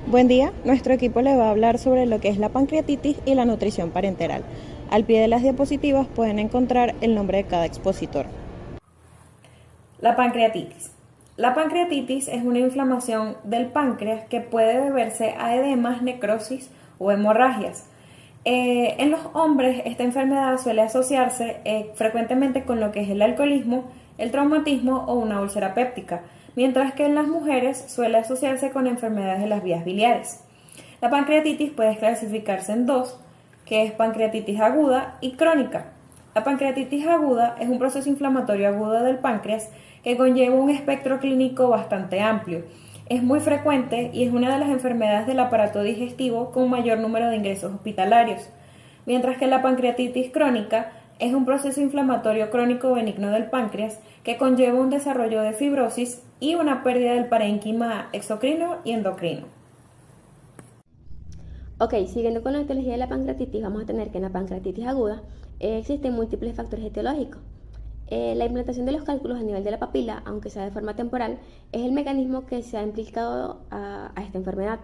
Buen día, nuestro equipo le va a hablar sobre lo que es la pancreatitis y la nutrición parenteral. Al pie de las diapositivas pueden encontrar el nombre de cada expositor. La pancreatitis. La pancreatitis es una inflamación del páncreas que puede deberse a edemas, necrosis o hemorragias. En los hombres esta enfermedad suele asociarse frecuentemente con lo que es el alcoholismo, el traumatismo o una úlcera péptica, mientras que en las mujeres suele asociarse con enfermedades de las vías biliares. La pancreatitis puede clasificarse en dos, que es pancreatitis aguda y crónica. La pancreatitis aguda es un proceso inflamatorio agudo del páncreas que conlleva un espectro clínico bastante amplio. Es muy frecuente y es una de las enfermedades del aparato digestivo con mayor número de ingresos hospitalarios, mientras que la pancreatitis crónica es un proceso inflamatorio crónico benigno del páncreas que conlleva un desarrollo de fibrosis y una pérdida del parénquima exocrino y endocrino. Ok, siguiendo con la etiología de la pancreatitis, vamos a tener que en la pancreatitis aguda existen múltiples factores etiológicos. La implantación de los cálculos a nivel de la papila, aunque sea de forma temporal, es el mecanismo que se ha implicado a esta enfermedad.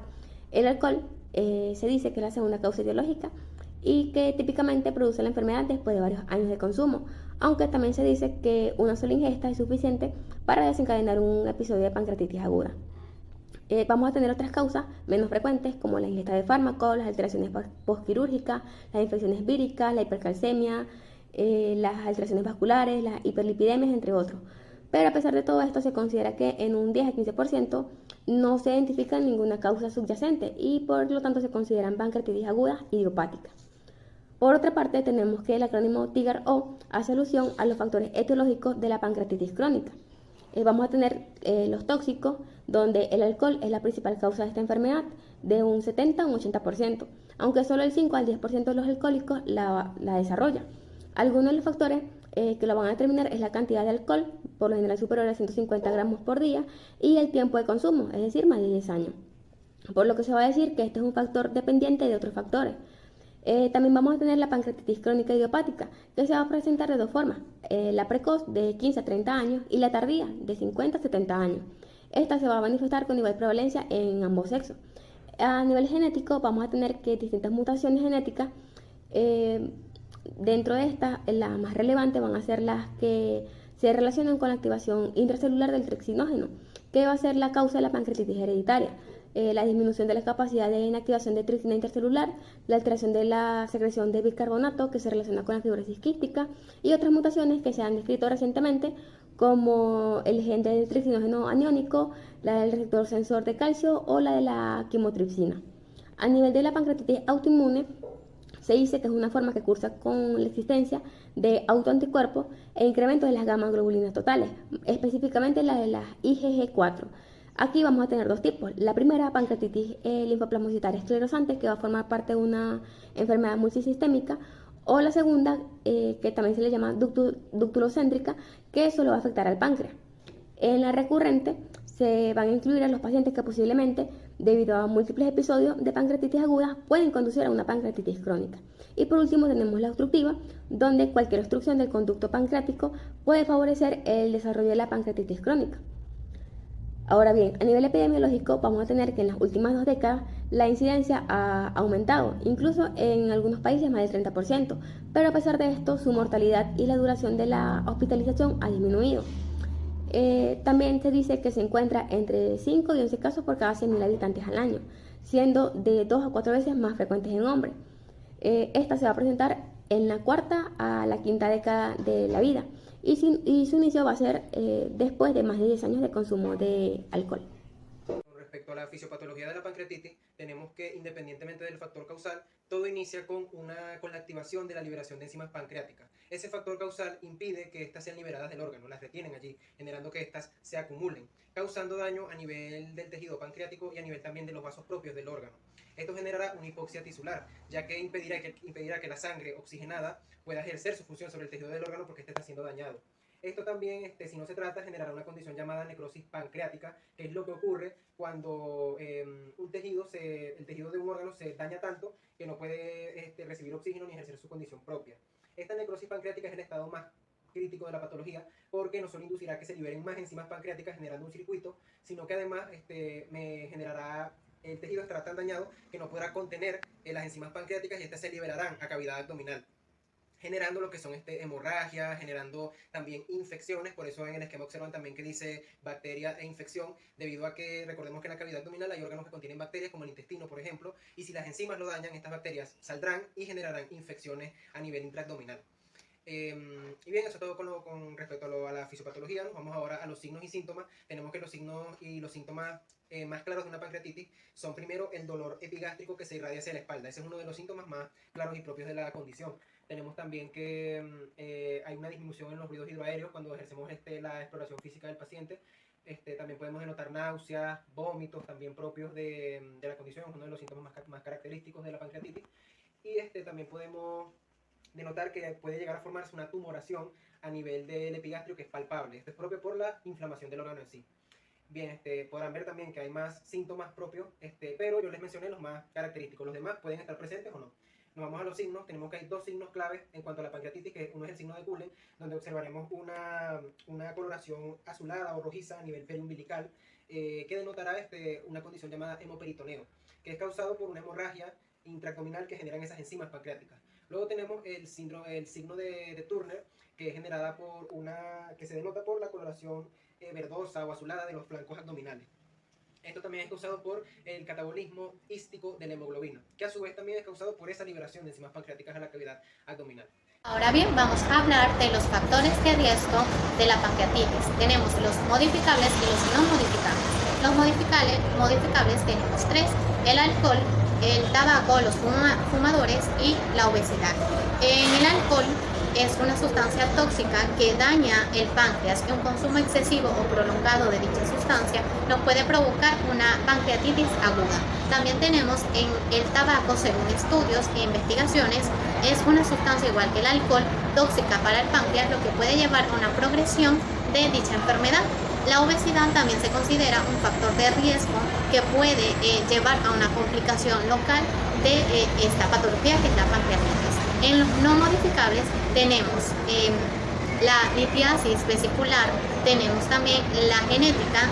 El alcohol se dice que es la segunda causa etiológica y que típicamente produce la enfermedad después de varios años de consumo, aunque también se dice que una sola ingesta es suficiente para desencadenar un episodio de pancreatitis aguda. Vamos a tener otras causas menos frecuentes como la ingesta de fármacos, las alteraciones postquirúrgicas, las infecciones víricas, la hipercalcemia, las alteraciones vasculares, las hiperlipidemias, entre otros. Pero a pesar de todo esto, se considera que en un 10 a 15% no se identifica ninguna causa subyacente y por lo tanto se consideran pancreatitis agudas idiopáticas. Por otra parte, tenemos que el acrónimo TIGAR-O hace alusión a los factores etiológicos de la pancreatitis crónica. Vamos a tener los tóxicos, donde el alcohol es la principal causa de esta enfermedad, de un 70 a un 80%, aunque solo el 5 al 10% de los alcohólicos la desarrolla. Algunos de los factores que lo van a determinar es la cantidad de alcohol, por lo general superior a 150 gramos por día, y el tiempo de consumo, es decir, más de 10 años. Por lo que se va a decir que este es un factor dependiente de otros factores. También vamos a tener la pancreatitis crónica idiopática, que se va a presentar de dos formas, la precoz de 15 a 30 años y la tardía de 50 a 70 años. Esta se va a manifestar con igual prevalencia en ambos sexos. A nivel genético vamos a tener que distintas mutaciones genéticas, dentro de estas las más relevantes van a ser las que se relacionan con la activación intracelular del trixinógeno, que va a ser la causa de la pancreatitis hereditaria. La disminución de la capacidad de inactivación de tripsina intercelular, la alteración de la secreción de bicarbonato que se relaciona con la fibrosis quística y otras mutaciones que se han descrito recientemente como el gen del tripsinógeno aniónico, la del receptor sensor de calcio o la de la quimotripsina. A nivel de la pancreatitis autoinmune, se dice que es una forma que cursa con la existencia de autoanticuerpos e incremento de las gamma globulinas totales, específicamente la de las IgG4. Aquí vamos a tener dos tipos. La primera, pancreatitis linfoplasmocitaria esclerosante, que va a formar parte de una enfermedad multisistémica, o la segunda, que también se le llama ductulocéntrica, que solo va a afectar al páncreas. En la recurrente se van a incluir a los pacientes que posiblemente, debido a múltiples episodios de pancreatitis agudas, pueden conducir a una pancreatitis crónica. Y por último tenemos la obstructiva, donde cualquier obstrucción del conducto pancreático puede favorecer el desarrollo de la pancreatitis crónica. Ahora bien, a nivel epidemiológico vamos a tener que en las últimas 2 décadas la incidencia ha aumentado, incluso en algunos países más del 30%, pero a pesar de esto su mortalidad y la duración de la hospitalización ha disminuido. También se dice que se encuentra entre 5 y 11 casos por cada 100.000 habitantes al año, siendo de 2 a 4 veces más frecuentes en hombres. Esta se va a presentar en la cuarta a la quinta década de la vida y su inicio va a ser después de más de 10 años de consumo de alcohol. Con respecto a la fisiopatología de la pancreatitis, tenemos que independientemente del factor causal, todo inicia con la activación de la liberación de enzimas pancreáticas. Ese factor causal impide que éstas sean liberadas del órgano, las retienen allí, generando que éstas se acumulen, causando daño a nivel del tejido pancreático y a nivel también de los vasos propios del órgano. Esto generará una hipoxia tisular, ya que impedirá que la sangre oxigenada pueda ejercer su función sobre el tejido del órgano porque este está siendo dañado. Esto también, si no se trata, generará una condición llamada necrosis pancreática, que es lo que ocurre cuando el tejido de un órgano se daña tanto que no puede recibir oxígeno ni ejercer su condición propia. Esta necrosis pancreática es el estado más crítico de la patología porque no solo inducirá que se liberen más enzimas pancreáticas generando un circuito, sino que además me generará el tejido estará tan dañado que no podrá contener las enzimas pancreáticas y estas se liberarán a cavidad abdominal, generando lo que son hemorragias, generando también infecciones. Por eso en el esquema observan también que dice bacteria e infección, debido a que recordemos que en la cavidad abdominal hay órganos que contienen bacterias, como el intestino, por ejemplo, y si las enzimas lo dañan, estas bacterias saldrán y generarán infecciones a nivel intraabdominal. Y bien, eso es todo con respecto a la fisiopatología. Nos vamos ahora a los signos y síntomas. Tenemos que los signos y los síntomas más claros de una pancreatitis son primero el dolor epigástrico que se irradia hacia la espalda. Ese es uno de los síntomas más claros y propios de la condición. Tenemos también que hay una disminución en los ruidos hidroaéreos cuando ejercemos la exploración física del paciente. También podemos denotar náuseas, vómitos también propios de la condición, es uno de los síntomas más característicos de la pancreatitis. Y también podemos denotar que puede llegar a formarse una tumoración a nivel del epigastrio que es palpable. Esto es propio por la inflamación del órgano en sí. Bien, podrán ver también que hay más síntomas propios, pero yo les mencioné los más característicos. Los demás pueden estar presentes o no. Nos vamos a los signos. Tenemos que hay dos signos claves en cuanto a la pancreatitis, que uno es el signo de Cullen, donde observaremos una coloración azulada o rojiza a nivel periumbilical, que denotará una condición llamada hemoperitoneo, que es causado por una hemorragia intraabdominal que generan esas enzimas pancreáticas. Luego tenemos el signo de Turner, que es generada que se denota por la coloración verdosa o azulada de los flancos abdominales. Esto también es causado por el catabolismo hístico de la hemoglobina, que a su vez también es causado por esa liberación de enzimas pancreáticas a la cavidad abdominal. Ahora bien, vamos a hablar de los factores de riesgo de la pancreatitis. Tenemos los modificables y los no modificables. Los modificables tenemos tres: el alcohol, el tabaco, los fumadores y la obesidad. En el alcohol es una sustancia tóxica que daña el páncreas, y un consumo excesivo o prolongado de dicha sustancia nos puede provocar una pancreatitis aguda. También tenemos en el tabaco, según estudios e investigaciones, es una sustancia igual que el alcohol, tóxica para el páncreas, lo que puede llevar a una progresión de dicha enfermedad. La obesidad también se considera un factor de riesgo que puede llevar a una complicación local de esta patología, que es la pancreatitis. En los no modificables tenemos la litiasis vesicular, tenemos también la genética,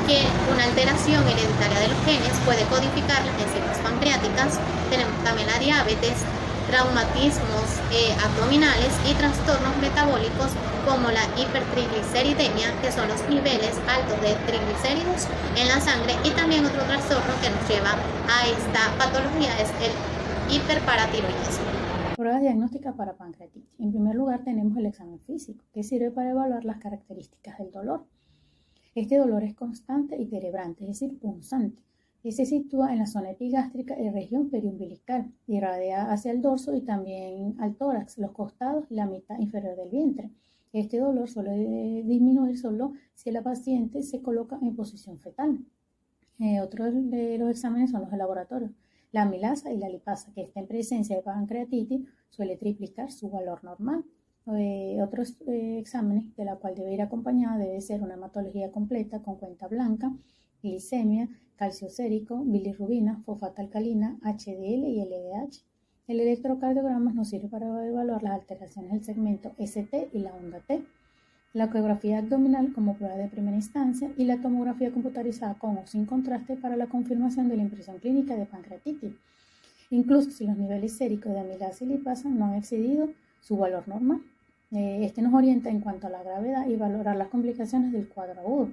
que una alteración hereditaria de los genes puede codificar las enzimas pancreáticas. Tenemos también la diabetes, traumatismos abdominales y trastornos metabólicos como la hipertrigliceridemia, que son los niveles altos de triglicéridos en la sangre, y también otro trastorno que nos lleva a esta patología es el hiperparatiroidismo. Pruebas diagnósticas para pancreatitis. En primer lugar tenemos el examen físico, que sirve para evaluar las características del dolor. Este dolor es constante y cerebrante, es decir, punzante, y se sitúa en la zona epigástrica y región periumbilical, irradia hacia el dorso y también al tórax, los costados y la mitad inferior del vientre. Este dolor suele disminuir solo si la paciente se coloca en posición fetal. Otro de los exámenes son los de laboratorio. La amilasa y la lipasa, que está en presencia de pancreatitis, suele triplicar su valor normal. Otros exámenes de la cual debe ir acompañada debe ser una hematología completa con cuenta blanca, glicemia, calcio sérico, bilirrubina, fosfato alcalina, HDL y LDH. El electrocardiograma nos sirve para evaluar las alteraciones del segmento ST y la onda T. La ecografía abdominal como prueba de primera instancia y la tomografía computarizada con o sin contraste para la confirmación de la impresión clínica de pancreatitis, incluso si los niveles séricos de amilasa y lipasa no han excedido su valor normal. Nos orienta en cuanto a la gravedad y valorar las complicaciones del cuadro agudo.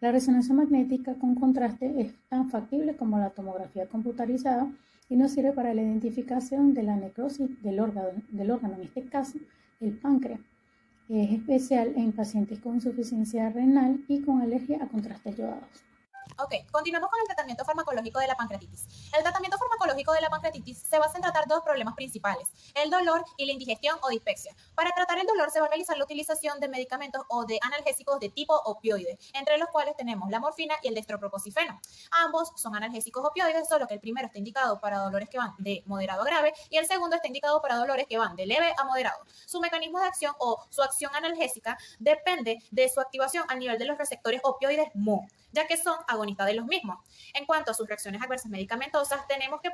La resonancia magnética con contraste es tan factible como la tomografía computarizada y nos sirve para la identificación de la necrosis del órgano, en este caso el páncreas. Es especial en pacientes con insuficiencia renal y con alergia a contrastes yodados. Ok, continuamos con el tratamiento farmacológico de la pancreatitis. El tratamiento farmacológico de la pancreatitis se basa en tratar dos problemas principales: el dolor y la indigestión o dispepsia. Para tratar el dolor se va a realizar la utilización de medicamentos o de analgésicos de tipo opioide, entre los cuales tenemos la morfina y el dextroproposifeno. Ambos son analgésicos opioides, solo que el primero está indicado para dolores que van de moderado a grave y el segundo está indicado para dolores que van de leve a moderado. Su mecanismo de acción o su acción analgésica depende de su activación a nivel de los receptores opioides Mu, ya que son agonistas antagonista de los mismos. En cuanto a sus reacciones adversas medicamentosas, tenemos que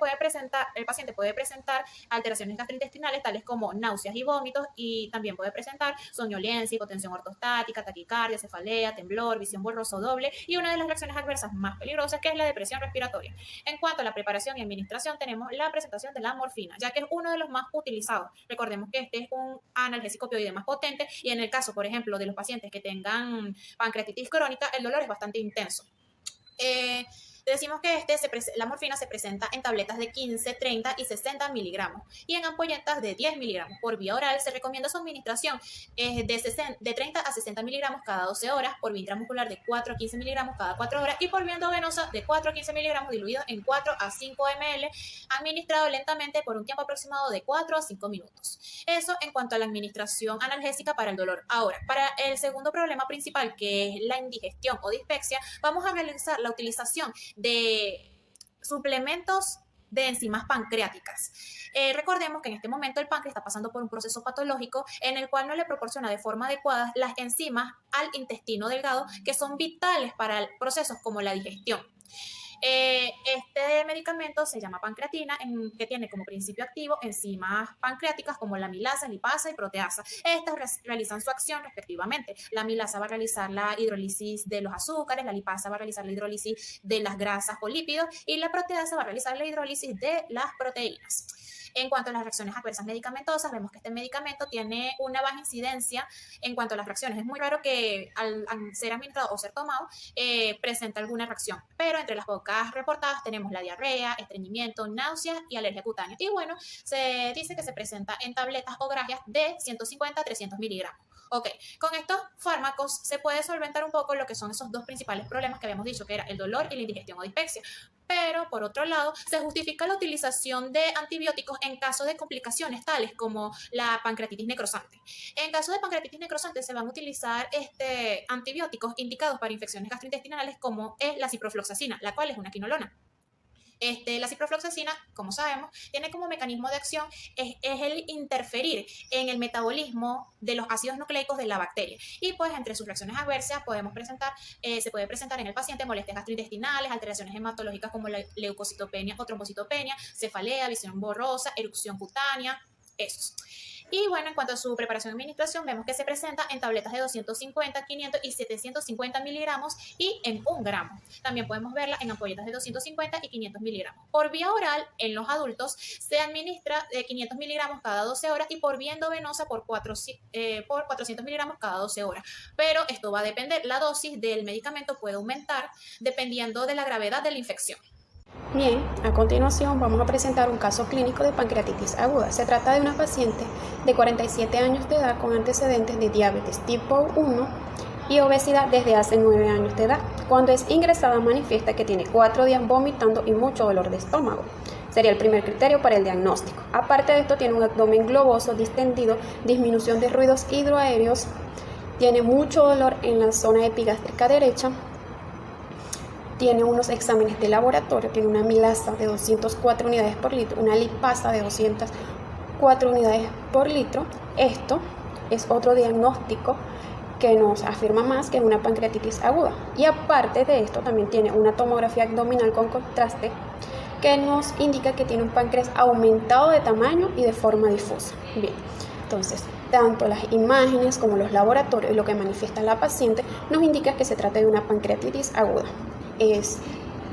el paciente puede presentar alteraciones gastrointestinales tales como náuseas y vómitos, y también puede presentar somnolencia, hipotensión ortostática, taquicardia, cefalea, temblor, visión borrosa o doble, y una de las reacciones adversas más peligrosas, que es la depresión respiratoria. En cuanto a la preparación y administración, tenemos la presentación de la morfina, ya que es uno de los más utilizados. Recordemos que este es un analgésico opioide más potente, y en el caso, por ejemplo, de los pacientes que tengan pancreatitis crónica, el dolor es bastante intenso. Decimos que la morfina se presenta en tabletas de 15, 30 y 60 miligramos y en ampolletas de 10 miligramos. Por vía oral se recomienda su administración de 30 a 60 miligramos cada 12 horas, por vía intramuscular de 4 a 15 miligramos cada 4 horas y por vía endovenosa de 4 a 15 miligramos diluido en 4 a 5 ml, administrado lentamente por un tiempo aproximado de 4 a 5 minutos. Eso en cuanto a la administración analgésica para el dolor. Ahora, para el segundo problema principal, que es la indigestión o dispepsia, vamos a realizar la utilización de suplementos de enzimas pancreáticas. Recordemos que en este momento el páncreas está pasando por un proceso patológico en el cual no le proporciona de forma adecuada las enzimas al intestino delgado, que son vitales para procesos como la digestión. Este medicamento se llama pancreatina, que tiene como principio activo enzimas pancreáticas como la amilasa, lipasa y proteasa. Estas realizan su acción respectivamente. La amilasa va a realizar la hidrólisis de los azúcares, la lipasa va a realizar la hidrólisis de las grasas o lípidos y la proteasa va a realizar la hidrólisis de las proteínas. En cuanto a las reacciones adversas medicamentosas, vemos que este medicamento tiene una baja incidencia en cuanto a las reacciones. Es muy raro que al ser administrado o ser tomado presente alguna reacción, pero entre las pocas reportadas tenemos la diarrea, estreñimiento, náuseas y alergia cutánea. Y bueno, se dice que se presenta en tabletas o grajeas de 150 a 300 miligramos. Ok, con estos fármacos se puede solventar un poco lo que son esos dos principales problemas que habíamos dicho, que era el dolor y la indigestión o dispepsia. Pero, por otro lado, se justifica la utilización de antibióticos en caso de complicaciones tales como la pancreatitis necrosante. En caso de pancreatitis necrosante se van a utilizar antibióticos indicados para infecciones gastrointestinales como es la ciprofloxacina, la cual es una quinolona. La ciprofloxacina, como sabemos, tiene como mecanismo de acción es el interferir en el metabolismo de los ácidos nucleicos de la bacteria. Y pues entre sus reacciones adversas se puede presentar en el paciente molestias gastrointestinales, alteraciones hematológicas como la leucocitopenia o trombocitopenia, cefalea, visión borrosa, erupción cutánea, esos. Y bueno, en cuanto a su preparación y administración, vemos que se presenta en tabletas de 250, 500 y 750 miligramos y en 1 gramo. También podemos verla en ampolletas de 250 y 500 miligramos. Por vía oral, en los adultos, se administra de 500 miligramos cada 12 horas y por vía endovenosa por 400 miligramos cada 12 horas. Pero esto va a depender, la dosis del medicamento puede aumentar dependiendo de la gravedad de la infección. Bien, a continuación vamos a presentar un caso clínico de pancreatitis aguda. Se trata de una paciente de 47 años de edad con antecedentes de diabetes tipo 1 y obesidad desde hace 9 años de edad. Cuando es ingresada manifiesta que tiene 4 días vomitando y mucho dolor de estómago. Sería el primer criterio para el diagnóstico. Aparte de esto, tiene un abdomen globoso, distendido, disminución de ruidos hidroaéreos, tiene mucho dolor en la zona epigástrica derecha. Tiene unos exámenes de laboratorio, tiene una amilasa de 204 unidades por litro, una lipasa de 204 unidades por litro. Esto es otro diagnóstico que nos afirma más que es una pancreatitis aguda. Y aparte de esto, también tiene una tomografía abdominal con contraste que nos indica que tiene un páncreas aumentado de tamaño y de forma difusa. Bien, entonces, tanto las imágenes como los laboratorios y lo que manifiesta la paciente nos indica que se trata de una pancreatitis aguda. Es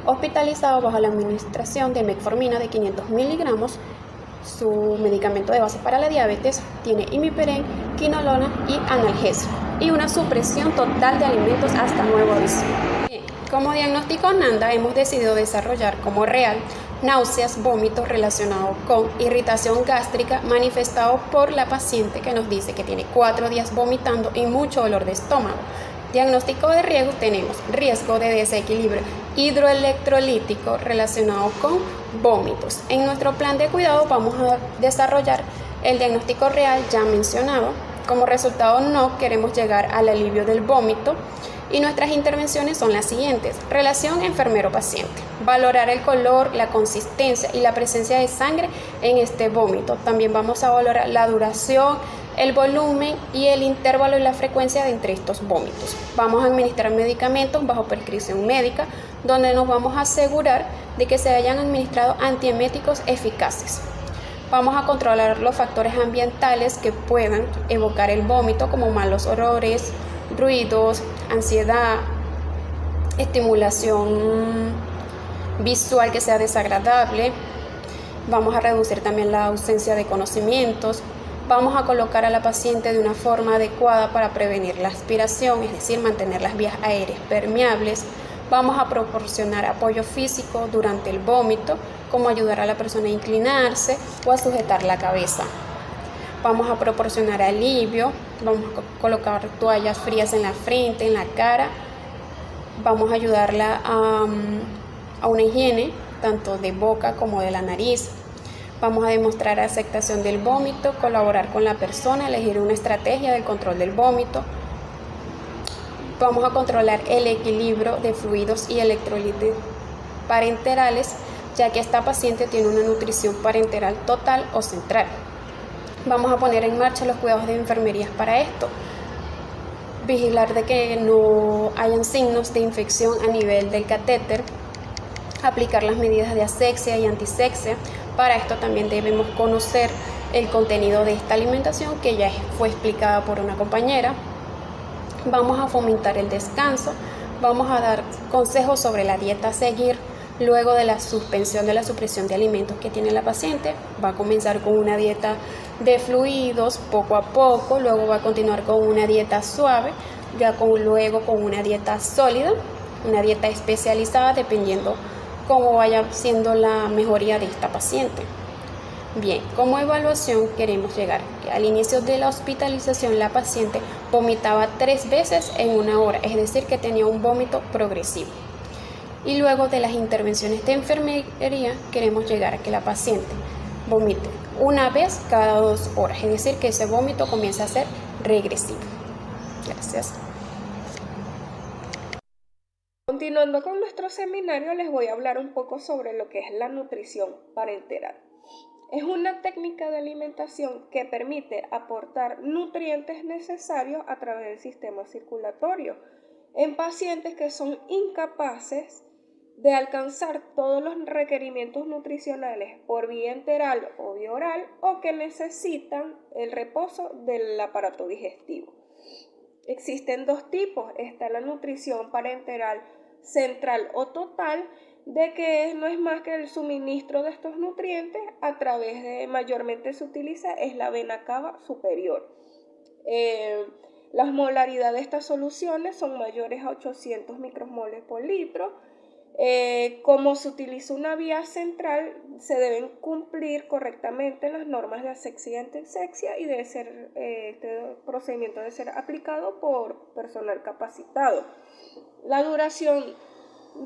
hospitalizado bajo la administración de metformina de 500 miligramos. Su medicamento de base para la diabetes tiene imipenem, quinolona y analgésico y una supresión total de alimentos hasta nuevo aviso. Bien, como diagnóstico NANDA hemos decidido desarrollar como real náuseas, vómitos relacionados con irritación gástrica manifestado por la paciente que nos dice que tiene 4 días vomitando y mucho dolor de estómago. Diagnóstico de riesgo, tenemos riesgo de desequilibrio hidroelectrolítico relacionado con vómitos. En nuestro plan de cuidado vamos a desarrollar el diagnóstico real ya mencionado. Como resultado no queremos llegar al alivio del vómito y nuestras intervenciones son las siguientes. Relación enfermero-paciente. Valorar el color, la consistencia y la presencia de sangre en este vómito. También vamos a valorar la duración, el volumen y el intervalo y la frecuencia de entre estos vómitos. Vamos a administrar medicamentos bajo prescripción médica donde nos vamos a asegurar de que se hayan administrado antieméticos eficaces. Vamos a controlar los factores ambientales que puedan evocar el vómito, como malos olores, ruidos, ansiedad, estimulación visual que sea desagradable. Vamos a reducir también la ausencia de conocimientos. Vamos a colocar a la paciente de una forma adecuada para prevenir la aspiración, es decir, mantener las vías aéreas permeables. Vamos a proporcionar apoyo físico durante el vómito, como ayudar a la persona a inclinarse o a sujetar la cabeza. Vamos a proporcionar alivio, vamos a colocar toallas frías en la frente, en la cara. Vamos a ayudarla a una higiene, tanto de boca como de la nariz. Vamos a demostrar aceptación del vómito, colaborar con la persona, elegir una estrategia del control del vómito. Vamos a controlar el equilibrio de fluidos y electrolitos parenterales, ya que esta paciente tiene una nutrición parenteral total o central. Vamos a poner en marcha los cuidados de enfermería para esto. Vigilar de que no hayan signos de infección a nivel del catéter. Aplicar las medidas de asepsia y antisepsia. Para esto también debemos conocer el contenido de esta alimentación, que ya fue explicada por una compañera. Vamos a fomentar el descanso. Vamos a dar consejos sobre la dieta a seguir. Luego de la suspensión de la supresión de alimentos que tiene la paciente, va a comenzar con una dieta de fluidos poco a poco, luego va a continuar con una dieta suave, luego con una dieta sólida, una dieta especializada dependiendo cómo vaya siendo la mejoría de esta paciente. Bien, como evaluación queremos llegar que al inicio de la hospitalización la paciente vomitaba 3 veces en 1 hora, es decir, que tenía un vómito progresivo. Y luego de las intervenciones de enfermería queremos llegar a que la paciente vomite 1 vez cada 2 horas, es decir, que ese vómito comienza a ser regresivo. Gracias. Continuando con nuestro seminario, les voy a hablar un poco sobre lo que es la nutrición parenteral. Es una técnica de alimentación que permite aportar nutrientes necesarios a través del sistema circulatorio en pacientes que son incapaces de alcanzar todos los requerimientos nutricionales por vía enteral o vía oral, o que necesitan el reposo del aparato digestivo. Existen 2 tipos. Está la nutrición parenteral central o total, de que no es más que el suministro de estos nutrientes a través de, mayormente se utiliza, es la vena cava superior. Las molaridades de estas soluciones son mayores a 800 micromoles por litro. Como se utiliza una vía central, se deben cumplir correctamente las normas de asepsia y antisepsia, y debe ser, este procedimiento debe ser aplicado por personal capacitado. La duración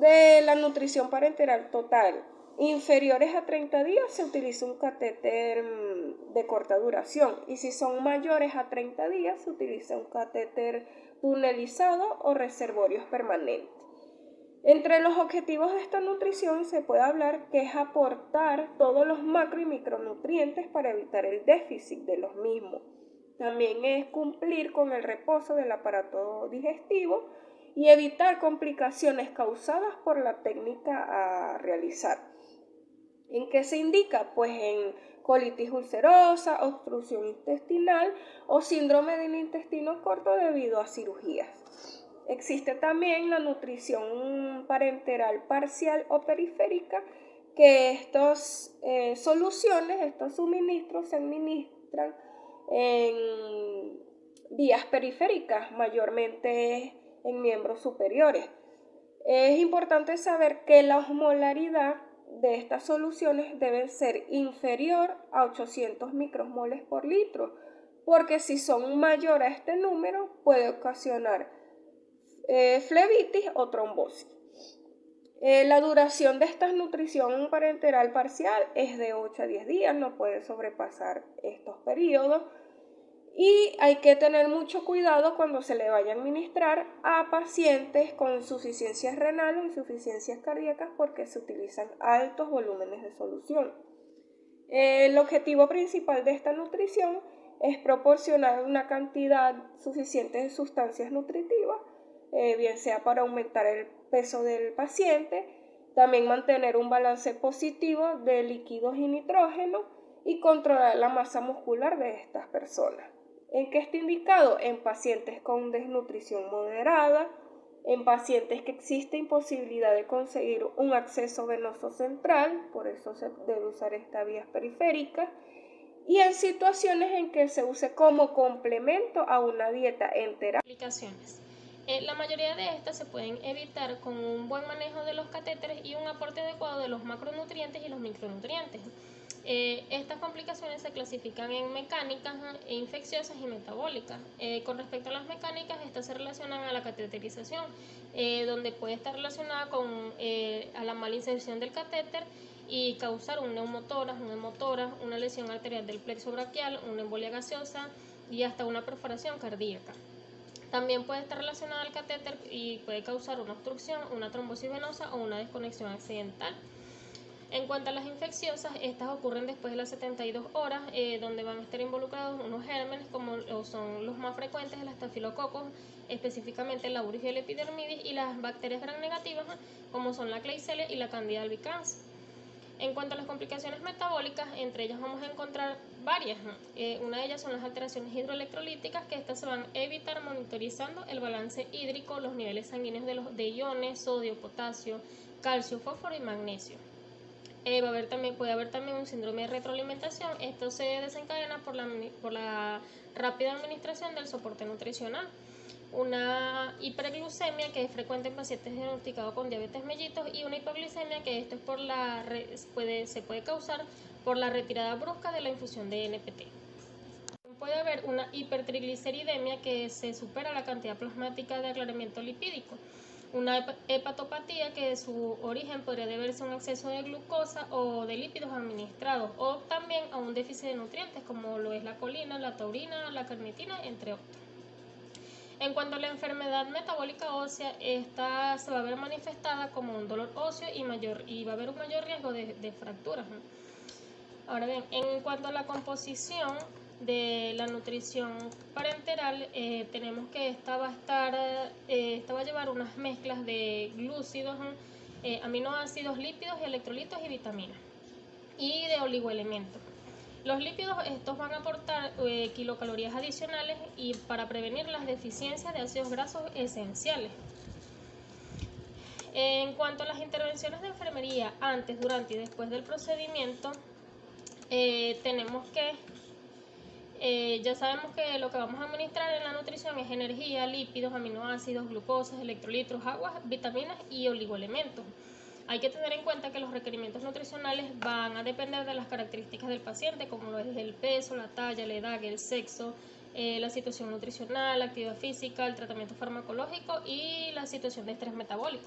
de la nutrición parenteral total inferiores a 30 días se utiliza un catéter de corta duración, y si son mayores a 30 días se utiliza un catéter tunelizado o reservorios permanentes. Entre los objetivos de esta nutrición se puede hablar que es aportar todos los macro y micronutrientes para evitar el déficit de los mismos. También es cumplir con el reposo del aparato digestivo y evitar complicaciones causadas por la técnica a realizar. ¿En qué se indica? Pues en colitis ulcerosa, obstrucción intestinal o síndrome del intestino corto debido a cirugías. Existe también la nutrición parenteral parcial o periférica, que estas soluciones, estos suministros se administran en vías periféricas, mayormente en miembros superiores. Es importante saber que la osmolaridad de estas soluciones debe ser inferior a 800 micromoles por litro, porque si son mayor a este número puede ocasionar flebitis o trombosis. La duración de esta nutrición parenteral parcial es de 8 a 10 días, no puede sobrepasar estos periodos, y hay que tener mucho cuidado cuando se le vaya a administrar a pacientes con insuficiencia renal o insuficiencias cardíacas, porque se utilizan altos volúmenes de solución. El objetivo principal de esta nutrición es proporcionar una cantidad suficiente de sustancias nutritivas bien sea para aumentar el peso del paciente, también mantener un balance positivo de líquidos y nitrógeno y controlar la masa muscular de estas personas. ¿En qué está indicado? En pacientes con desnutrición moderada, en pacientes que existe imposibilidad de conseguir un acceso venoso central, por eso se debe usar esta vía periférica, y en situaciones en que se use como complemento a una dieta entera. Aplicaciones. La mayoría de estas se pueden evitar con un buen manejo de los catéteres y un aporte adecuado de los macronutrientes y los micronutrientes. Estas complicaciones se clasifican en mecánicas, infecciosas y metabólicas. Con respecto a las mecánicas, estas se relacionan a la cateterización, donde puede estar relacionada con a la mala inserción del catéter y causar un neumotórax, un hemotórax, una lesión arterial del plexo braquial, una embolia gaseosa y hasta una perforación cardíaca. También puede estar relacionada al catéter y puede causar una obstrucción, una trombosis venosa o una desconexión accidental. En cuanto a las infecciosas, estas ocurren después de las 72 horas, donde van a estar involucrados unos gérmenes como son los más frecuentes, el estafilococos, específicamente la auris y el epidermidis, y las bacterias gram negativas como son la Klebsiella y la Candida albicans. En cuanto a las complicaciones metabólicas, entre ellas vamos a encontrar varias. Una de ellas son las alteraciones hidroelectrolíticas, que estas se van a evitar monitorizando el balance hídrico, los niveles sanguíneos de iones, sodio, potasio, calcio, fósforo y magnesio. Puede haber también un síndrome de retroalimentación. Esto se desencadena por la rápida administración del soporte nutricional. Una hiperglucemia, que es frecuente en pacientes diagnosticados con diabetes mellitus, y una hipoglicemia, que esto es se puede causar por la retirada brusca de la infusión de NPT. Puede haber una hipertrigliceridemia, que se supera la cantidad plasmática de aclaramiento lipídico. Una hepatopatía, que su origen podría deberse a un exceso de glucosa o de lípidos administrados, o también a un déficit de nutrientes como lo es la colina, la taurina, la carnitina, entre otros. En cuanto a la enfermedad metabólica ósea, esta se va a ver manifestada como un dolor óseo y va a haber un mayor riesgo de fracturas. Ahora bien, en cuanto a la composición de la nutrición parenteral, tenemos que esta va a llevar unas mezclas de glúcidos, aminoácidos, lípidos, electrolitos y vitaminas, y de oligoelementos. Los lípidos, estos van a aportar kilocalorías adicionales y para prevenir las deficiencias de ácidos grasos esenciales. En cuanto a las intervenciones de enfermería antes, durante y después del procedimiento, tenemos que ya sabemos que lo que vamos a administrar en la nutrición es energía, lípidos, aminoácidos, glucosas, electrolitos, aguas, vitaminas y oligoelementos. Hay que tener en cuenta que los requerimientos nutricionales van a depender de las características del paciente, como lo es el peso, la talla, la edad, el sexo, la situación nutricional, la actividad física, el tratamiento farmacológico y la situación de estrés metabólico.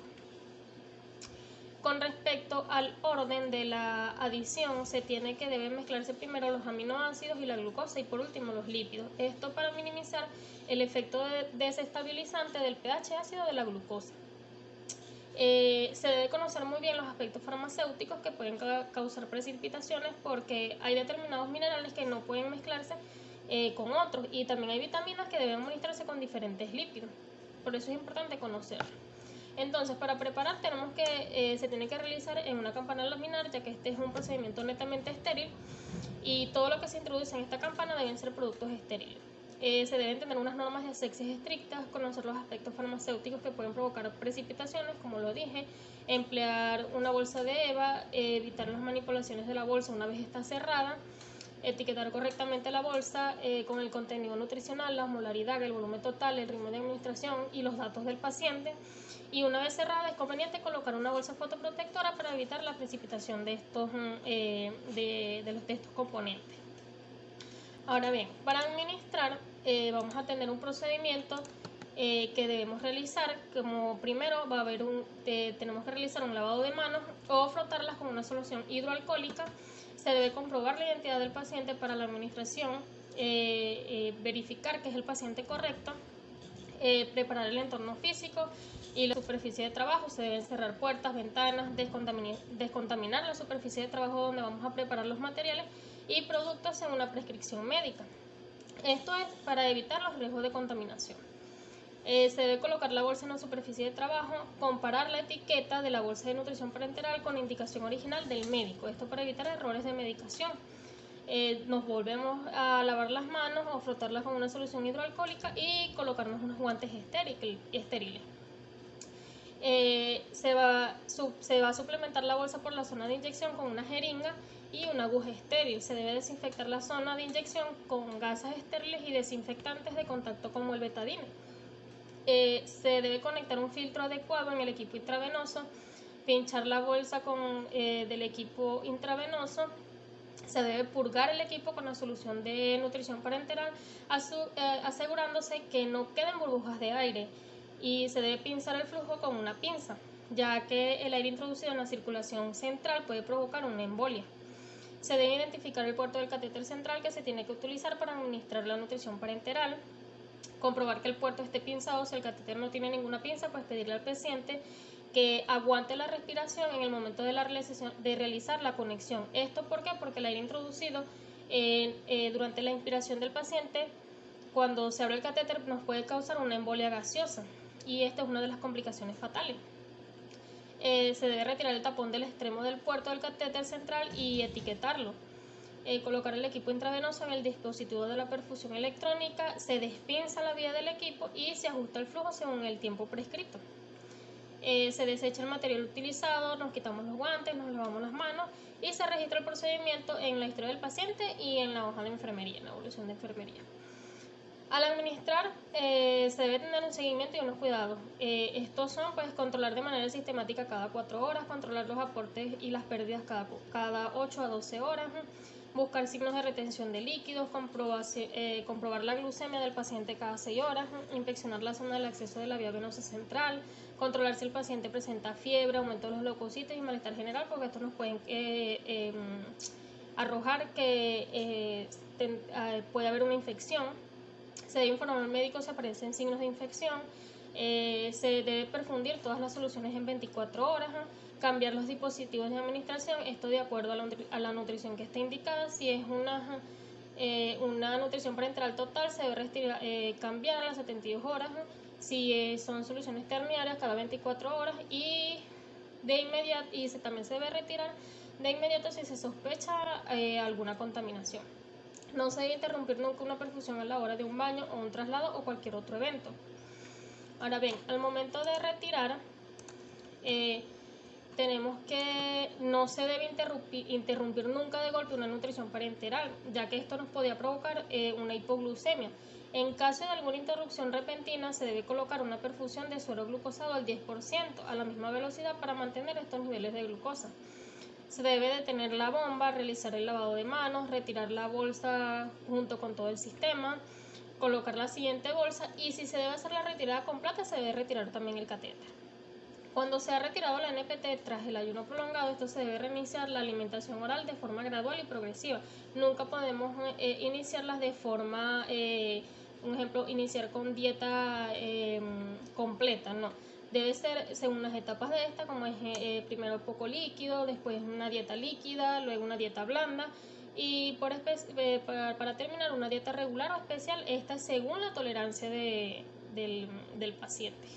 Con respecto al orden de la adición, deben mezclarse primero los aminoácidos y la glucosa y por último los lípidos. Esto para minimizar el efecto desestabilizante del pH ácido de la glucosa. Se debe conocer muy bien los aspectos farmacéuticos que pueden causar precipitaciones, porque hay determinados minerales que no pueden mezclarse con otros, y también hay vitaminas que deben administrarse con diferentes lípidos. Por eso es importante conocerlo. Entonces, para preparar se tiene que realizar en una campana laminar, ya que este es un procedimiento netamente estéril, y todo lo que se introduce en esta campana deben ser productos estériles. Se deben tener unas normas de asepsis estrictas, conocer los aspectos farmacéuticos que pueden provocar precipitaciones, como lo dije, emplear una bolsa de EVA, evitar las manipulaciones de la bolsa una vez está cerrada, etiquetar correctamente la bolsa con el contenido nutricional, la molaridad, el volumen total, el ritmo de administración y los datos del paciente. Y una vez cerrada, es conveniente colocar una bolsa fotoprotectora para evitar la precipitación de estos componentes. Ahora bien, para administrar vamos a tener un procedimiento que debemos realizar. Como primero tenemos que realizar un lavado de manos o frotarlas con una solución hidroalcohólica. Se debe comprobar la identidad del paciente para la administración, verificar que es el paciente correcto, preparar el entorno físico y la superficie de trabajo. Se deben cerrar puertas, ventanas, descontaminar la superficie de trabajo donde vamos a preparar los materiales y productos en una prescripción médica. Esto es para evitar los riesgos de contaminación. Se debe colocar la bolsa en la superficie de trabajo, comparar la etiqueta de la bolsa de nutrición parenteral con la indicación original del médico, esto para evitar errores de medicación. Nos volvemos a lavar las manos o frotarlas con una solución hidroalcohólica y colocarnos unos guantes estériles. Se va a suplementar la bolsa por la zona de inyección con una jeringa y una aguja estéril. Se debe desinfectar la zona de inyección con gasas estériles y desinfectantes de contacto como el betadine. Se debe conectar un filtro adecuado en el equipo intravenoso, pinchar la bolsa del equipo intravenoso. Se debe purgar el equipo con la solución de nutrición parenteral, asegurándose que no queden burbujas de aire, y se debe pinzar el flujo con una pinza, ya que el aire introducido en la circulación central puede provocar una embolia. Se debe identificar el puerto del catéter central que se tiene que utilizar para administrar la nutrición parenteral, comprobar que el puerto esté pinzado. Si el catéter no tiene ninguna pinza, pues pedirle al paciente que aguante la respiración en el momento de realizar la conexión. ¿Esto por qué? Porque el aire introducido durante la inspiración del paciente, cuando se abre el catéter, nos puede causar una embolia gaseosa, y esta es una de las complicaciones fatales. Se debe retirar el tapón del extremo del puerto del catéter central y etiquetarlo. Colocar el equipo intravenoso en el dispositivo de la perfusión electrónica, se despinza la vía del equipo y se ajusta el flujo según el tiempo prescrito. Se desecha el material utilizado, nos quitamos los guantes, nos lavamos las manos y se registra el procedimiento en la historia del paciente y en la hoja de enfermería, en la evolución de enfermería. Al administrar, se debe tener un seguimiento y unos cuidados. Estos son, pues, controlar de manera sistemática cada 4 horas, controlar los aportes y las pérdidas cada 8 a 12 horas, buscar signos de retención de líquidos, comprobar la glucemia del paciente cada 6 horas, inspeccionar la zona del acceso de la vía venosa central, controlar si el paciente presenta fiebre, aumento de los leucocitos y malestar general, porque estos nos pueden arrojar que puede haber una infección. Se debe informar al médico si aparecen signos de infección. Se debe perfundir todas las soluciones en 24 horas, cambiar los dispositivos de administración, esto de acuerdo a la nutrición que esté indicada. Si es una nutrición parenteral total, se debe cambiar a las 72 horas. Si son soluciones terciarias, cada 24 horas, y también se debe retirar de inmediato si se sospecha alguna contaminación. No se debe interrumpir nunca una perfusión a la hora de un baño o un traslado o cualquier otro evento. Ahora bien, al momento de retirar, tenemos que no se debe interrumpir nunca de golpe una nutrición parenteral, ya que esto nos podría provocar una hipoglucemia. En caso de alguna interrupción repentina, se debe colocar una perfusión de suero glucosado al 10% a la misma velocidad para mantener estos niveles de glucosa. Se debe detener la bomba, realizar el lavado de manos, retirar la bolsa junto con todo el sistema, colocar la siguiente bolsa, y si se debe hacer la retirada completa, se debe retirar también el catéter. Cuando se ha retirado la NPT tras el ayuno prolongado, esto se debe reiniciar la alimentación oral de forma gradual y progresiva. Nunca podemos iniciarlas de forma, un ejemplo, iniciar con dieta completa, no. Debe ser según las etapas de esta, como es primero poco líquido, después una dieta líquida, luego una dieta blanda, y para terminar una dieta regular o especial, esta según la tolerancia del paciente.